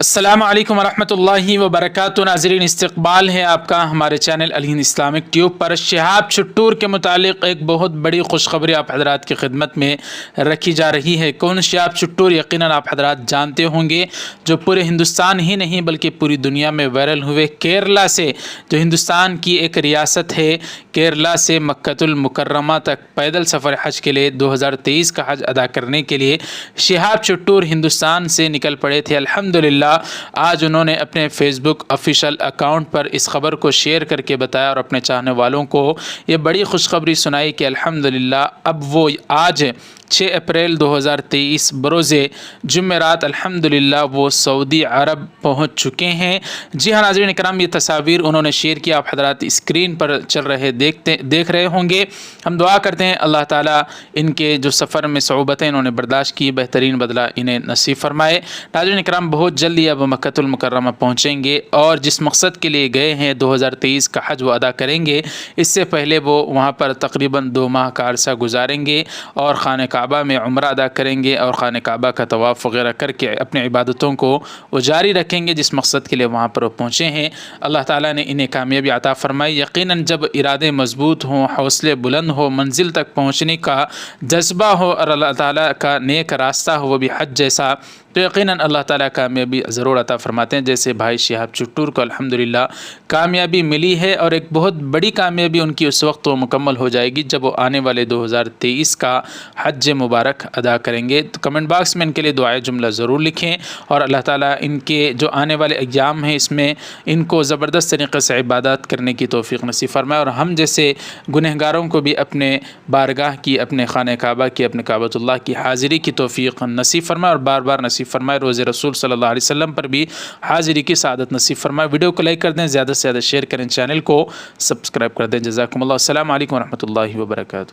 السلام علیکم ورحمۃ اللہ وبرکاتہ۔ ناظرین، استقبال ہے آپ کا ہمارے چینل الہند اسلامک ٹیوب پر۔ شہاب چٹور کے متعلق ایک بہت بڑی خوشخبری آپ حضرات کی خدمت میں رکھی جا رہی ہے۔ کون شہاب چٹور؟ یقیناً آپ حضرات جانتے ہوں گے، جو پورے ہندوستان ہی نہیں بلکہ پوری دنیا میں وائرل ہوئے۔ کیرلا سے، جو ہندوستان کی ایک ریاست ہے، کیرلا سے مکۃ المکرمہ تک پیدل سفر حج کے لیے 2023 کا حج ادا کرنے کے لیے شہاب چٹور ہندوستان سے نکل پڑے تھے۔ الحمدللہ آج انہوں نے اپنے فیس بک آفیشیل اکاؤنٹ پر اس خبر کو شیئر کر کے بتایا اور اپنے چاہنے والوں کو یہ بڑی خوشخبری سنائی کہ الحمدللہ اب وہ آج 6 اپریل 2023 بروز جمعرات الحمدللہ وہ سعودی عرب پہنچ چکے ہیں۔ جی ہاں ناظرین اکرام، یہ تصاویر انہوں نے شیئر کیا، آپ حضرات اسکرین پر چل رہے دیکھ رہے ہوں گے۔ ہم دعا کرتے ہیں اللہ تعالیٰ ان کے جو سفر میں صعوبتیں انہوں نے برداشت کی، بہترین بدلہ انہیں نصیب فرمائے۔ ناظرین اکرام، بہت جلدی اب مکۃ المکرمہ پہنچیں گے اور جس مقصد کے لیے گئے ہیں 2023 کا حج وہ ادا کریں گے۔ اس سے پہلے وہ وہاں پر تقریباً 2 ماہ کا عرصہ گزاریں گے اور خانہ کعبہ میں عمرہ ادا کریں گے اور خانہ کعبہ کا طواف وغیرہ کر کے اپنے عبادتوں کو وہ جاری رکھیں گے جس مقصد کے لیے وہاں پر وہ پہنچے ہیں۔ اللہ تعالیٰ نے انہیں کامیابی عطا فرمائی۔ یقیناً جب ارادے مضبوط ہوں، حوصلے بلند ہو، منزل تک پہنچنے کا جذبہ ہو اور اللہ تعالیٰ کا نیک راستہ ہو وہ بھی حج جیسا، تو یقیناً اللہ تعالیٰ کامیابی ضرور عطا فرماتے ہیں۔ جیسے بھائی شہاب چٹور کو الحمدللہ کامیابی ملی ہے، اور ایک بہت بڑی کامیابی ان کی اس وقت مکمل ہو جائے گی جب وہ آنے والے 2023 کا حج مبارک ادا کریں گے۔ تو کمنٹ باکس میں ان کے لیے دعائے جملہ ضرور لکھیں اور اللہ تعالیٰ ان کے جو آنے والے ایام ہیں اس میں ان کو زبردست طریقے سے عبادات کرنے کی توفیق نصیب فرمائے، اور ہم جیسے گنہگاروں کو بھی اپنے بارگاہ کی، اپنے خانہ کعبہ کی، اپنے کعبۃ اللہ کی حاضری کی توفیق نصیب فرمائے اور بار بار نصیب فرمائے۔ روز رسول صلی اللہ علیہ وسلم پر بھی حاضری کی سعادت نصیب فرمائے۔ ویڈیو کو لائک کر دیں، زیادہ سے زیادہ شیئر کریں، چینل کو سبسکرائب کر دیں۔ جزاکم اللہ۔ السلام علیکم ورحمۃ اللہ وبرکاتہ۔